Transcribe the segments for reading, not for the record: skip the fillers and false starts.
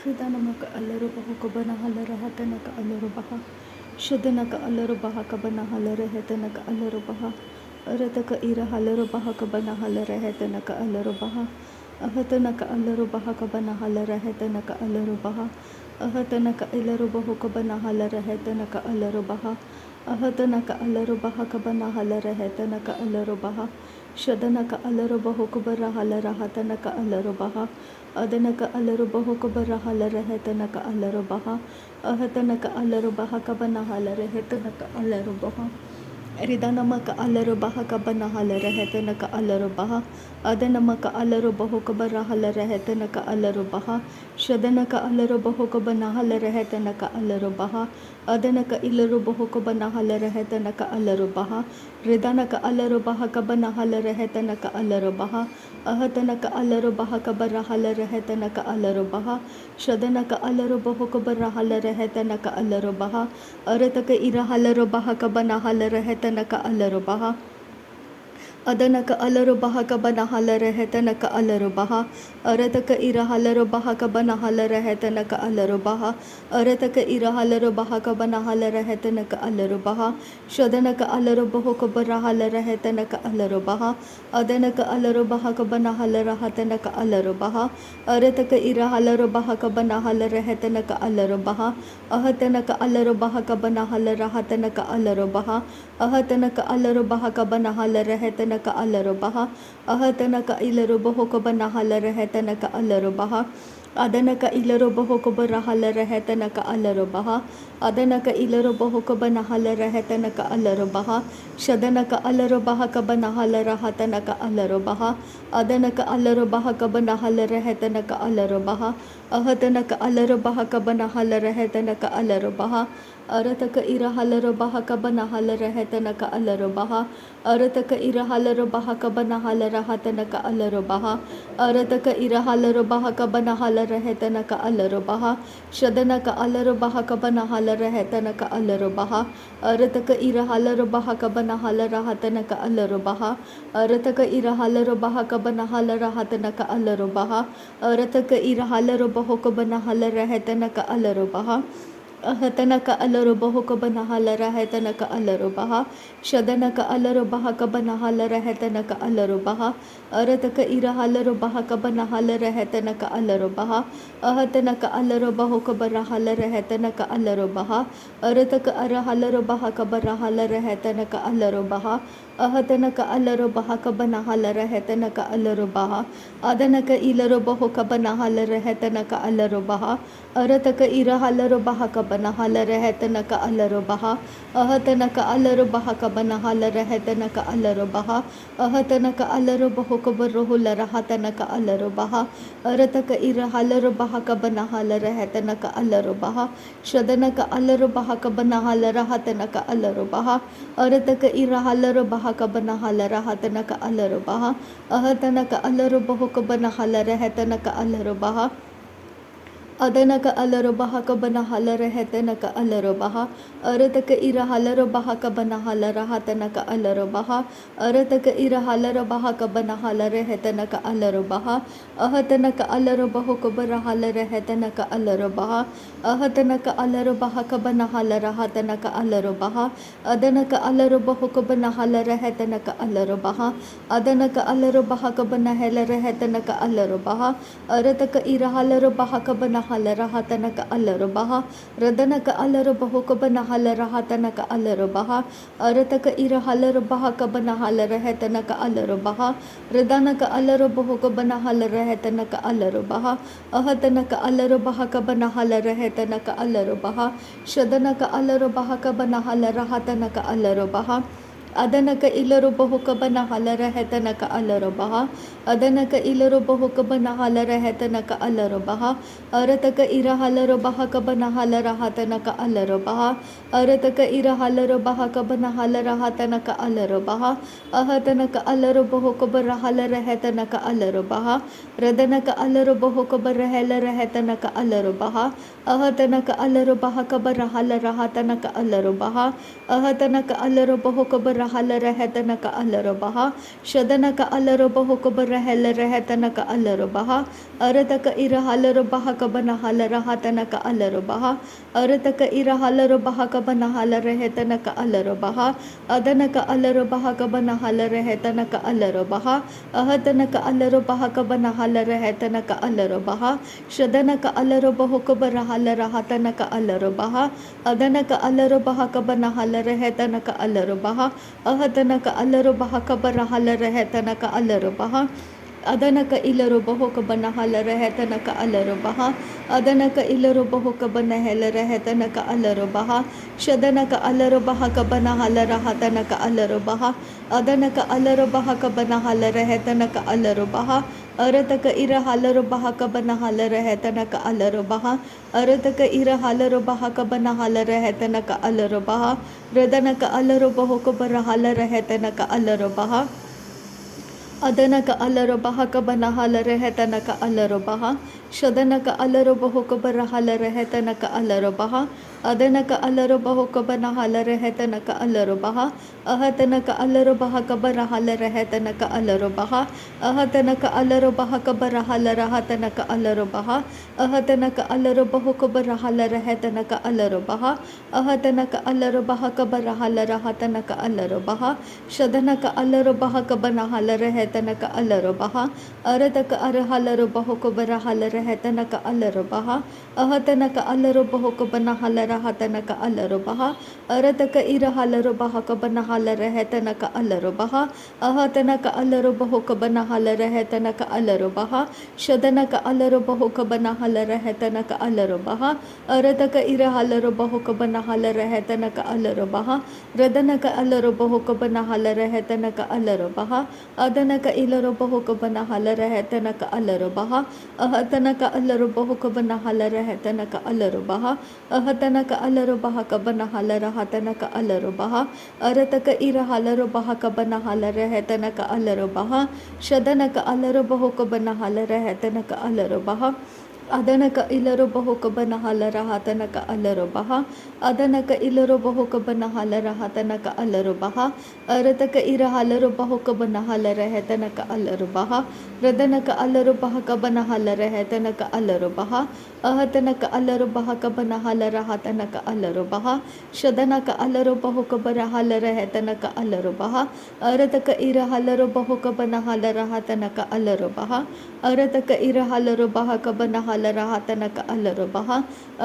Ridanamaka Alaru Bahokobana Halarahatanaka Alarubaha Shudanaka Alarubaha Kabana Halarahatanaka Alarubaha Arataka Ira Halarubaha Kabana Halarahatanaka Alarubaha Ahatanaka Alarubaha Kabana Halarahatanaka Alarubaha Ahatanaka Ilarubahu Kabana Halarahatanaka Alarubaha Ahatanaka Alarubaha Kabana Halarahatanaka Alarubaha Shadanaka Alarubahu Kubara Halarahatanaka Alarubaha Adanaka Alarubahu Kubara Halarahatanaka Alarubaha Ahatanaka Alarubaha Kabana Halarahatanaka Alarubaha Ridanamaka Alarubaha Kabana Halarahatanaka Alarubaha Adanamaka Alarubahu Kubara Halarahatanaka Alarubaha Shadanaka Alarubahu Kabana Halarahatanaka Alarubaha Adanaka Ilarubahu Kabana Halarahatanaka Alarubaha Ridanaka Alarubaha Kabana Halarahatanaka Alarubaha Ahatanaka Alarubaha Kabara Halarahatanaka Alarubaha Shadanaka Alarubahu Kabara Halarahatanaka Alarubaha Arataka Ira Halarubaha Kabana Halarahatanaka Alarubaha Adanaka Alarubaha Kabana Halarahatanaka Alarubaha Arataka Ira Halarubaha Kabana Halarahatanaka Alarubaha Arataka Ira Halarubaha Kabana Halarahatanaka Alarubaha Shadanaka Alarubahu Kabara Halarahatanaka Alarubaha Adanaka Alarubaha Kabana Halarahatanaka Alarubaha Arataka Ira Halarubaha Kabana Halarahatanaka Alarubaha Ahatanaka Alarubaha Kabana Halarahatanaka Alarubaha Ahatanaka Alarubaha Kabana Halarahatanaka Alarubaha Ahatanaka Ilarubahu Kabana Halarahatanaka Alarubaha Adanaka Ilarubahu Kabara Halarahatanaka Alarubaha Adanaka Ilarubahu Kabana Halarahatanaka Alarubaha Shadanaka Alarubaha Kabana Halarahatanaka Alarubaha Adanaka Alarubaha Kabana Halarahatanaka Alarubaha Ahatanaka Alarubaha Kabana Halarahatanaka Alarubaha Arataka Ira Halarubaha Kabana Halarahatanaka Alarubaha Arataka Ira Halarubaha Kabana Halarahatanaka Alarubaha Arataka Ira Halarubaha Kabana Halarahatanaka Alarubaha Shadanaka Alarubaha Kabana Halarahatanaka Alarubaha Arataka Ira Halarubaha Kabana Halarahatanaka Alarubaha Arataka Ira Halarubaha Kabana Halarahatanaka Alarubaha Arataka Ira Halarubaha Kabana Halarahatanaka Alarubaha Ahatanaka Alarubahu Kabana Halarahatanaka Alarubaha Shadanaka Alarubaha Kabana Halarahatanaka Alarubaha Arataka Ira Halarubaha Kabana Halarahatanaka Alarubaha Ahatanaka Alarubahu Kabara Halarahatanaka Alarubaha Arataka Ara Halarubaha Kabara Halarahatanaka Alarubaha Ahatanaka Alarubaha Kabana Halarahatanaka Alarubaha Adanaka Ilarubahu Kabana Halarahatanaka Alarubaha Arataka Ira Halarubaha Kabana Halarahatanaka Alarubaha Ahatanaka Alarubaha Kabana Halarahatanaka Alarubaha Ahatanaka Alarubahu Kabaruhu Larahatanaka Alarubaha Arataka Ira Halarubaha Kabana Halarahatanaka Alarubaha Shadanaka Alarubaha Kabana Halarahatanaka Alarubaha Arataka Ira Halarubaha Kabana Halarahatanaka Alarubaha Ahatanaka Alarubahu Kabana Halarahatanaka Alarubaha Adanaka Alarubaha Kabana Halarahatanaka Alarubaha Arataka Ira Halarubaha Kabana Halarahatanaka Alarubaha Arataka Ira Halarubaha Kabana Halarahatanaka Alarubaha Ahatanaka Alarubahu Kabara Halarahatanaka Alarubaha Ahatanaka Alarubaha Kabana Halarahatanaka Alarubaha Adanaka Alarubahu Kabana Halarahatanaka Alarubaha Adanaka Alarubaha Kabana Halarahatanaka Alarubaha Arataka Ira Halarubaha Kabana Halarahatanaka Alarubaha Radanaka Alarubahu Kabana Halarahatanaka Alarubaha Arataka Ira Halarubaha Kabana Halarahatanaka Alarubaha Radanaka Alarubahu Kabana Halarahatanaka Alarubaha Ahatanaka Alarubaha Kabana Halarahatanaka Alarubaha Shadanaka Alarubaha Kabana Halarahatanaka Alarubaha Adanaka Ilarubahu Kabana Halarahatanaka Alarubaha Adanaka Ilarubahu Kabana Halarahatanaka Alarubaha Arataka Ira Halarubaha Kabana Halarahatanaka Alarubaha Arataka Ira Halarubaha Kabana Halarahatanaka Alarubaha Ahatanaka Alarubahu Kabara Halarahatanaka Alarubaha Radanaka Alarubahu Kabara Halarahatanaka Alarubaha Ahatanaka Alarubaha Kabara Halarahatanaka Alarubaha Ahatanaka Alarubahu Kabara rahal rehetana ka alarubaha shadana ka alarubaho kabarahel rehetana ka alarubaha arataka irahalarubaha kabanahala rahatana ka alarubaha arataka irahalarubaha kabanahala rehetana ka alarubaha adana ka alarubaha kabanahala rehetana ka alarubaha ahatana ka alarubaha kabanahala rehetana ka alarubaha shadana ka alarubaho kabarahala rahatana ka alarubaha adana ka alarubaha kabanahala rehetana ka alarubaha ahatana ka alarubaha kabarahala rehetana ka alarubaha adana ka ilarubaho kabanahala rehetana ka alarubaha adana ka ilarubaho kabanahela rehetana ka alarubaha shadana ka alarubaha kabanahala rahatana ka alarubaha adana ka alarubaha kabanahala rehetana ka alarubaha arataka irahalarubaha kabanahala rehetana ka alarubaha arataka irahalarubaha kabanahala rehetana ka alarubaha radana ka alarubaho kabarahala rehetana ka alarubaha adana ka alarubaha kabanahala rehetana ka alarubaha shadana ka alarubaho kabarahala rehetana ka alarubaha adana ka alarubaho kabanahala rehetana ka alarubaha ahatana ka alarubaha kabarahala rehetana ka alarubaha ahatana ka alarubaha kabarahala rahatana ka alarubaha ahatana ka alarubaho kabarahala rehetana ka alarubaha ahatana ka alarubaha kabarahala rahatana ka alarubaha shadana ka alarubaha kabanahala rehetana ka alarubaha arataka arahalarubaho kabarahala rehetana ka alarubaha ahatana ka alarubaho kabanahala rahatana ka alarubaha arataka irahalarubaha kabanahala rehetana ka alarubaha ahatana ka alarubaho kabanahala rehetana ka alarubaha shadana ka alarubaho kabanahala rehetana ka alarubaha arataka irahalarubaho kabanahala rehetana ka alarubaha radana ka alarubaho kabanahala rehetana ka alarubaha adana ka ilarubaho kabanahala rehetana ka alarubaha ahatana ka alarubaho kabanahala rehetana ka alarubaha ahatana ka alarubaha kabanahala rahatana ka alarubaha arataka irahalarubaha kabanahala rehetana ka alarubaha shadana ka alarubaho kabanahala rehetana ka alarubaha adana ka ilarubaho kabanahala rahatana ka alarubaha adana ka ilarubaho kabanahala rahatana ka alarubaha arataka irahalarubaho kabanahala rehetana ka alarubaha radana ka alarubaha kabanahala rehetana ka alarubaha ahatana ka alarubaha kabanahala rahatana ka alarubaha shadana ka alarubaho kabarahala rehetana ka alarubaha arataka irahalarubaho kabanahala rahatana ka alarubaha arataka irahalarubaha kabanahala rahatana ka alarubaha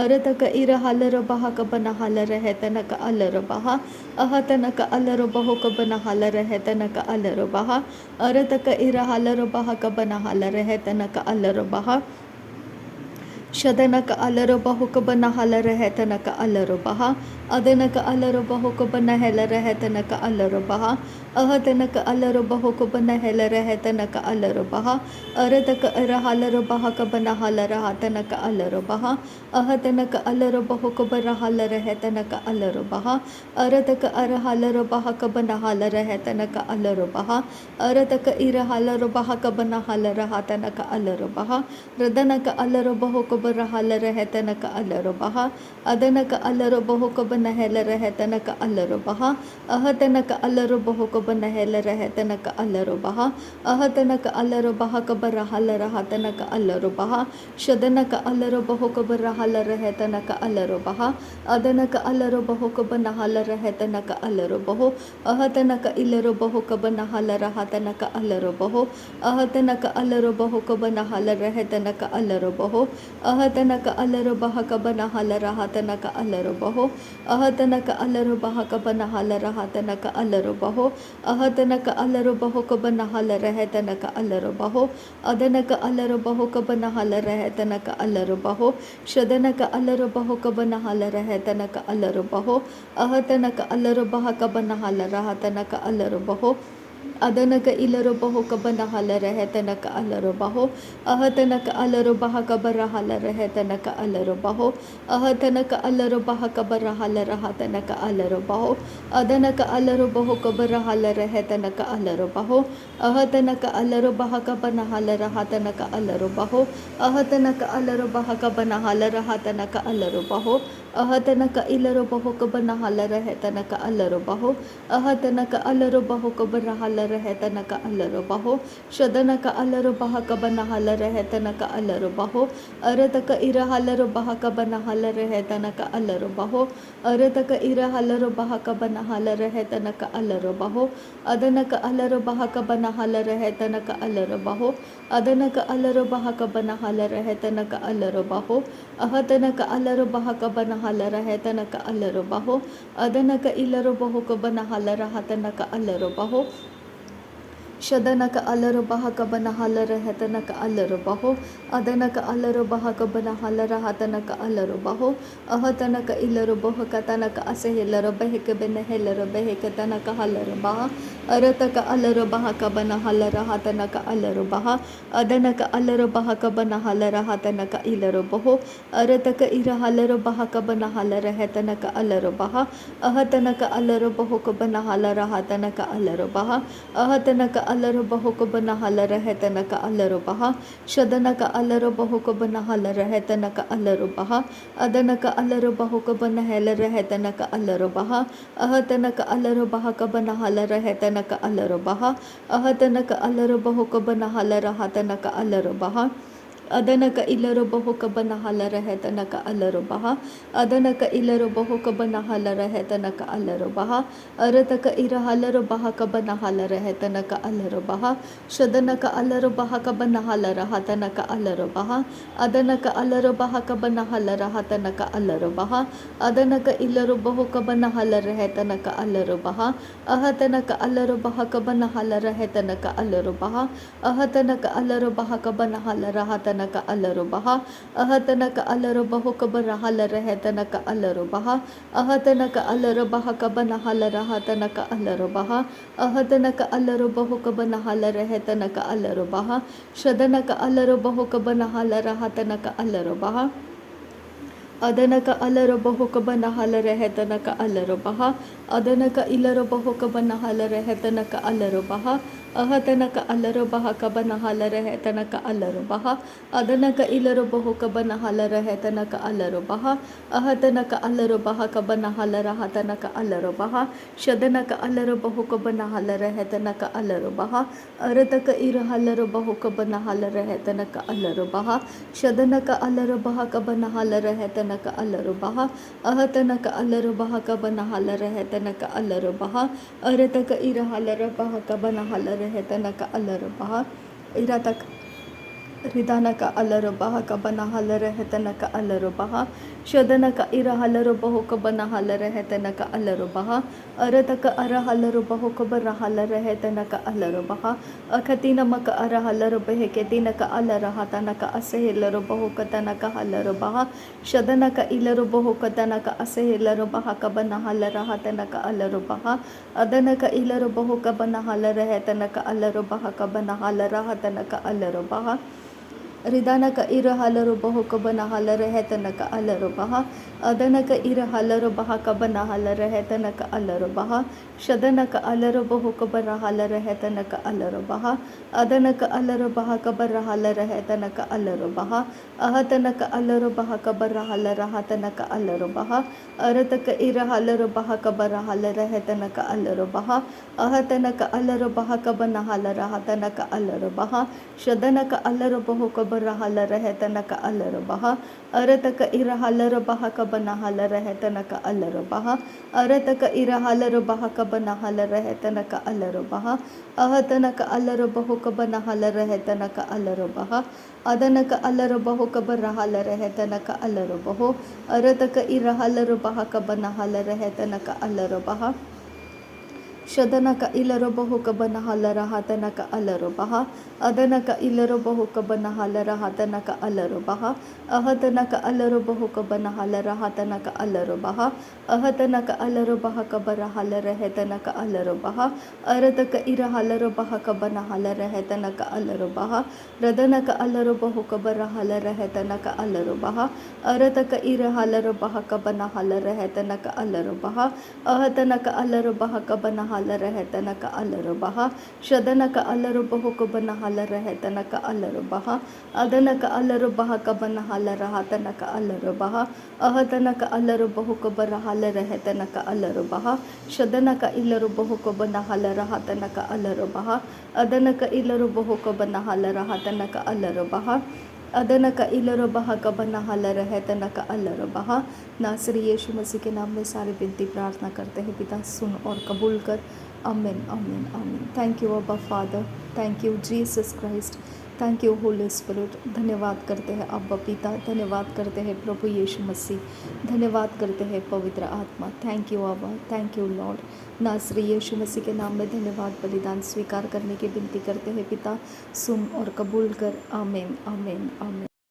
arataka irahalarubaha kabanahala rehetana ka alarubaha ahatana ka alarubaho kabanahala rehetana ka alarubaha arataka irahalarubaha kabanahala rehetana ka alarubaha shadana ka alarubaho kabanahala rehetana ka alarubaha adana ka alarubaho kabanahela rehetana ka alarubaha ahatana ka alarubaho kabanahela rehetana ka alarubaha arataka irahalarubaha kabanahala rahatana ka alarubaha ahatana ka alarubaho kabarahala rehetana ka alarubaha arataka arahalarubaha kabanahala rehetana ka alarubaha arataka irahalarubaha kabanahala rahatana ka alarubaha radana ka alarubaho kabarahala rehetana ka alarubaha adana ka alarubaho kabanahela rehetana ka alarubaha ahatana ka alarubaho kabanahela rehetana ka alarubaha ahatana ka alarubaha kabarahala rahatana ka alarubaha shadana ka alarubaho kabarahala rehetana ka alarubaha adana ka alarubaho kabanahala rehetana ka alarubaho ahatana ka ilarubaho kabanahala rahatana ka alarubaho ahatana ka alarubaho kabanahala rehetana ka alarubaho ahatana ka alarubaha kabanahala rahatana ka alarubaho ahatana ka alarubaha kabanahala rahatana ka alarubaho ahatana ka alarubaho kabanahala rehetana ka alarubaho adana ka alarubaho kabanahala rehetana ka alarubaho shadana ka alarubaho kabanahala rehetana ka alarubaho ahatana ka alarubaha kabanahala rahatana ka alarubaho Adanaka ilarobaho kabanahala rehetanaka alarobaho. Ahatanaka alarobaha kabarahala rehetanaka alarobaho. Ahatanaka alarobaha kabarahala rahatanaka alarobaho. Adanaka alarobaho kabarahala rehetanaka alarobaho. Ahatanaka alarobaha kabanahala rahatanaka alarobaho. Ahatanaka alarobaha kabanahala rahatanaka alarobaho. Ahatanaka ilarobaho kabanahala rehetanaka alarobaho. Ahatanaka alarobaho kabarahala rehetanaka alarobaho. Shadanaka alarobaha kabanahala rehetanaka alarobaho. Arataka irahalarobaha kabanahala rehetanaka alarobaho. Arataka irahalarobaha kabanahala rehetanaka alarobaho. Adanaka alarobaha kabanahala rehetanaka alarobaho. Adanaka alarobaha kabanahala rehetanaka alarobaho. Ahatanaka alarobaha kabanahala rehetanaka alarobaho. Adanaka ilarobaho kabanahala rahatanaka alarobaho. Shadanaka alarobaha kabanahala rehetanaka alarobaho. Adanaka alarobaha kabanahala rahatanaka alarobaho. Ahatanaka ilarobaho katanaka asehilarabahe kabenehilarabahe katanaka halarobaha. Arataka alarobaha kabanahala rahatanaka alarobaha. Adanaka alarobaha kabanahala rahatanaka ilarobaho. Arataka irahalarobaha kabanahala rehetanaka alarobaha. Ahatanaka alarobaho kabanahala rahatanaka alarobaha. Ahatanaka alarobaho kabanahala rehetanaka alarobaha. Shadanaka alarobaho kabanahala rehetanaka alarobaha. Adanaka alarobaho kabanahala rehetanaka alarobaha. Ahatanaka alarobaha kabanahala rehetanaka alarobaha. Ahatanaka alarobaho kabanahala rahatanaka alarobaha. Adanaka ilarobaho kabanahala rehetanaka alarobaha. Adanaka ilarobaho kabanahala rehetanaka alarobaha. Arataka irahalarobaha kabanahala rehetanaka alarobaha. Shadanaka alarobaha kabanahala rahatanaka alarobaha. Adanaka alarobaha kabanahala rahatanaka alarobaha. Adanaka ilarobaho kabanahala rehetanaka alarobaha. Ahatanaka alarobaha kabanahala rehetanaka alarobaha. Ahatanaka alarobaha kabanahala rahatanaka alarobaha. Ahatanaka alarobaho kabarahala rehetanaka alarobaha. Ahatanaka alarobaha kabanahala rahatanaka alarobaha. Ahatanaka alarobaho kabanahala rehetanaka alarobaha. Shadanaka alarobaho kabanahala rahatanaka alarobaha. Adanaka alarobaho kabanahala rehetanaka alarobaha. Adanaka ilarobaho kabanahala rehetanaka alarobaha. Ahatanaka alarobaha kabanahala rehetanaka alarobaha. Adanaka ilarobaho kabanahala rehetanaka alarobaha. Ahatanaka alarobaha kabanahala rahatanaka alarobaha. Shadanaka alarobaho kabanahala rehetanaka alarobaha. Arataka irahalarobaho kabanahala rehetanaka alarobaha. Shadanaka alarobaha kabanahala rehetanaka alarobaha. Ahatanaka alarobaha kabanahala rehetanaka alarobaha. Arataka irahalarobaha kabanahala rehetanaka alarobaha. Irataka Ridanaka alarobaha kabanahala rehetanaka alarobaha. Shadanaka irahalarobaho kabanahala rehetanaka alarobaha. Arataka arahalarobaho kabarahala rehetanaka alarobaha. Akatina maka arahalarobahe ketinaka alarahatanaka asehelarobaho katanaka halarobaha. Shadanaka ilarobaho katanaka asehelarobaha kabanahala rahatanaka alarobaha. Adanaka ilarobaho kabanahala rehetanaka alarobaha kabanahala rahatanaka alarobaha. Ridanaka irahalarobaho kabanahala rehetanaka alarobaha. Adanaka irahalarobaha kabanahala rehetanaka alarobaha. Shadanaka alarobaho kabarahala rehetanaka alarobaha. Adanaka alarobaha kabarahala rehetanaka alarobaha. Ahatanaka alarobaha kabarahala rahatanaka alarobaha. Arataka irahalarobaha kabarahala rehetanaka alarobaha. Ahatanaka alarobaha kabanahala rahatanaka alarobaha. Shadanaka alarobaho kabarahala rehetanaka alarobaha. Arataka irahalarobaha kabanahala rehetanaka alarobaha. Arataka irahalarobaha kabanahala rehetanaka alarobaha. Ahatanaka alarobaho kabanahala rehetanaka alarobaha. Adanaka alarobaho kabarahala rehetanaka alarobaho. Arataka irahalarobaha kabanahala rehetanaka alarobaha. ಶದನಕ ಇಲರೊಬಹು ಕಬನ ಹಲರ ಹತನಕ ಅಲರೊಬಹ ಅದನಕ ಇಲರೊಬಹು ಕಬನ ಹಲರ ಹತನಕ ಅಲರೊಬಹ ಅಹತನಕ ಅಲರೊಬಹು ಕಬನ ಹಲರ ಹತನಕ ಅಲರೊಬಹ ಅಹತನಕ ಅಲರೊಬಹ ಕಬರ ಹಲರ ಹೆತನಕ ಅಲರೊಬಹ ಅರತಕ ಇರ ಹಲರೊಬಹ ಕಬನ ಹಲರ ಹೆತನಕ ಅಲರೊಬಹ ರದನಕ ಅಲರೊಬಹು ಕಬರ ಹಲರ ಹೆತನಕ ಅಲರೊಬಹ ಅರತಕ ಇರ ಹಲರೊಬಹ ಕಬನ ಹಲರ ಹೆತನಕ ಅಲರೊಬಹ ಅಹತನಕ ಅಲರೊಬಹ ಕಬನ ಹಲರ ಹೆತನಕ ಅಲರೊಬಹ ಶದನಕ ಅಲರೊಬಹು ಕಬನ ಹಲರ ಹೆತನಕ ಅಲರೊಬಹ ಅದನಕ ಅಲರೊಬಹ ಕಬನ ಹಲರ ಹತನಕ ಅಲರೊಬಹ ಅಹತನಕ ಅಲರೊಬಹು ಕಬರ ಹಲರ ಹೆತನಕ ಅಲರೊಬಹ ಶದನಕ ಇಲರೊಬಹು ಕಬನ ಹಲರ ಹತನಕ ಅಲರೊಬಹ ಅದನಕ ಇಲರೊಬಹು ಕಬನ ಹಲರ ಹತನಕ ಅಲರೊಬಹ अदनक इलरबह Cubbon huller है तनक अलरबह। नासरी यीशु मसीह के नाम में सारी विनती प्रार्थना करते हैं पिता, सुन और कबूल कर। आमीन आमीन आमीन। थैंक यू अब्बा father, thank you Jesus Christ, thank you Holi spirit. धन्यवाद करते हैं अब्बा पिता, धन्यवाद करते हैं प्रभु यीशु मसीह, धन्यवाद करते हैं पवित्र आत्मा। थैंक यू अब्बा, थैंक यू लॉर्ड। नासरी यीशु मसीह के नाम में धन्यवाद बलिदान स्वीकार करने की विनती करते हैं पिता, सुन और कबूल कर। आमीन आमीन आमीन।